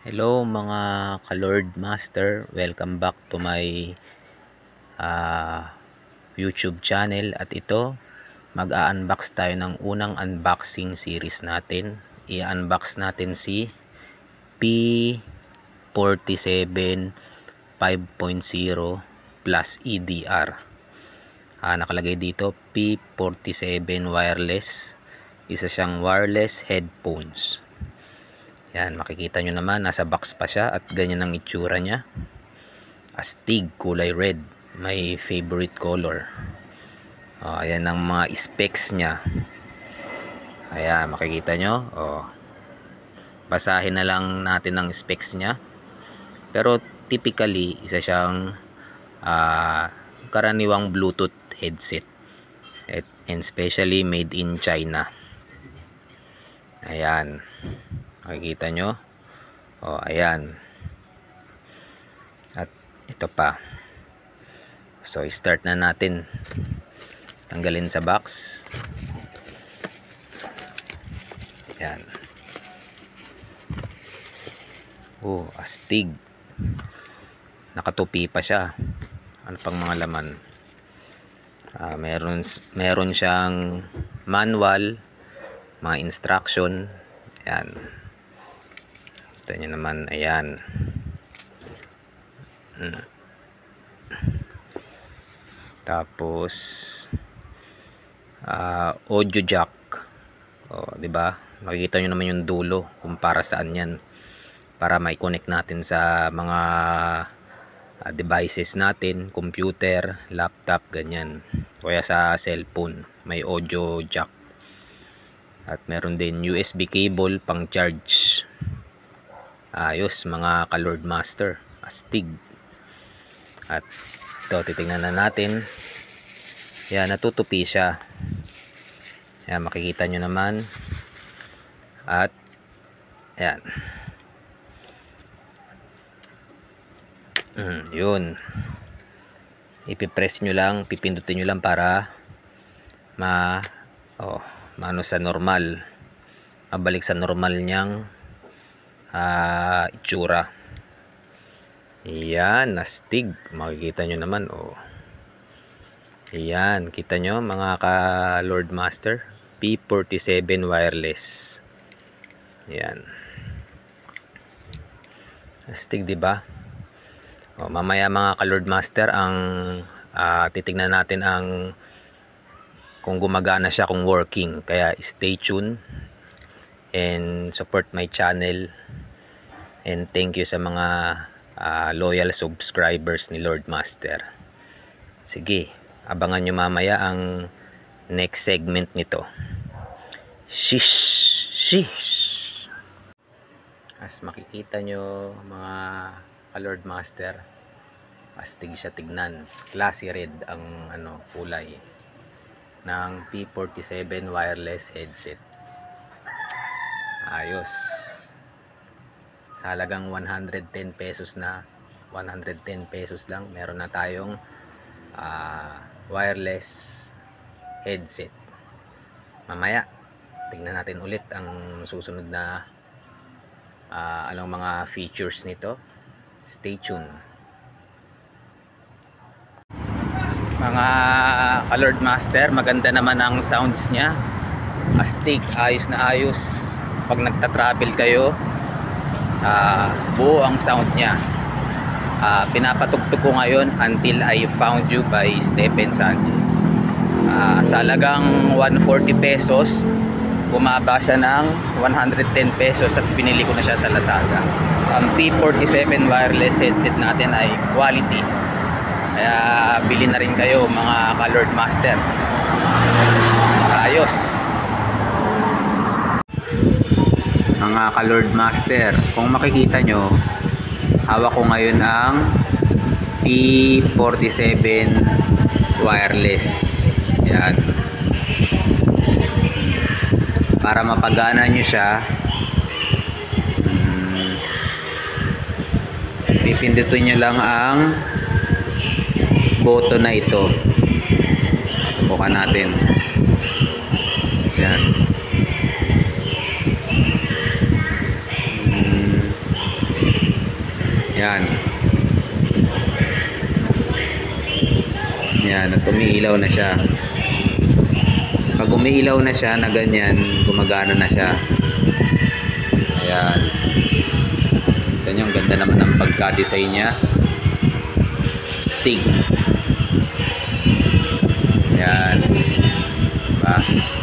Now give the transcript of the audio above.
Hello mga ka-Lord Master, welcome back to my YouTube channel. At ito, mag-a-unbox tayo ng unang unboxing series natin. I-unbox natin si P47 5.0 plus EDR. Nakalagay dito P47 wireless. Isa siyang wireless headphones. Yan, makikita nyo naman, nasa box pa siya at ganyan ang itsura niya. Astig, kulay red. My favorite color. Ayan ang mga specs niya. Ayan, makikita nyo. Basahin na lang natin ang specs niya. Pero typically, isa siyang karaniwang Bluetooth headset. And especially made in China. Ayan. Makikita nyo. Ayan. At ito pa. So, start na natin. Tanggalin sa box. Ayan. Astig. Nakatupi pa siya. Ano pang mga laman? Meron siyang manual, mga instruction. Ayan. Ito nyo naman, ayan. Tapos audio jack. Di ba? Makikita nyo naman yung dulo kung para saan 'yan. Para mai-connect natin sa mga devices natin, computer, laptop, ganyan. O kaya sa cellphone, may audio jack. At meron din USB cable pang charge. Ayos mga ka-Lord Master, astig. At ito, titingnan na natin. Yan, natutupi siya. Yan, makikita nyo naman. At yan. Yun. Ipipress nyo lang, pipindutin nyo lang para maano sa normal. Mabalik sa normal niyang itsura. Yan, astig. Makikita nyo naman. Yan, kita nyo mga ka-Lord Master. P47 wireless. Yan. Astig, diba? Mamaya mga ka-Lord Master, ang titignan natin kung gumagana siya, kung working. Kaya stay tuned and support my channel. And thank you sa mga loyal subscribers ni Lord Master. Sige, abangan nyo mamaya ang next segment nito. Shish. As makikita nyo mga ka-Lord Master, astig siya tignan. Classy red ang kulay ng P47 wireless headset. Ayos. Sa halagang 110 pesos na, 110 pesos lang, meron na tayong wireless headset. Mamaya tingnan natin ulit ang susunod na anong mga features nito. Stay tuned. Mga ka-Lord Master, maganda naman ang sounds niya. Astig, ayos na ayos. Pag nagta-travel kayo, buo ang sound niya. Pinapatugtog ko ngayon Until I Found You by Stephen Sanchez. Sa halagang 140 pesos, bumaba siya ng 110 pesos at pinili ko na siya sa Lazada. Ang P47 wireless headset natin ay quality. Kaya bili na rin kayo mga ka-Lord Master. Ayos. Mga ka-Lord Master, kung makikita nyo, hawak ko ngayon ang P47 wireless. Yan. Para mapagana nyo siya, pipindutin nyo lang ang button na ito. Subukan natin. Yan. Yan. Yan, at umiilaw na siya. Pag umiilaw na siya na ganyan, gumagana na siya. Ayan. Ito nyo, ang ganda naman ng pagka-design niya. Sting. Ayan. Diba?